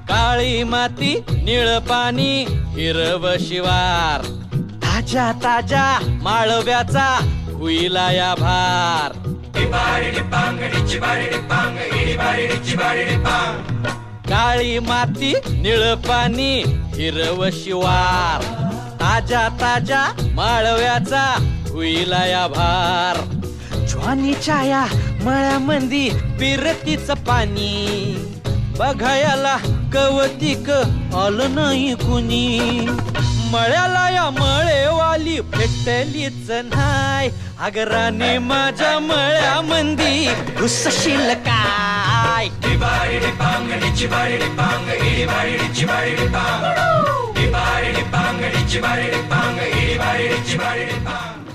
काळी माती निळ पाणी हिरव शिवार ताजा ताजा माळव्याचा हुईला या भार काळी माती निळ पाणी हिरव शिवार ताजा ताजा माळव्याचा हुईला या भार ज्वानीच्या या मळ्यामंदी पिरतीच पाणी बघायला कवतिक आलं नाही कुणी मळ्याला या मळेवाली भेटलीच नाही अगराने माझ्या मळ्यामंदी घुसशील काय Bang,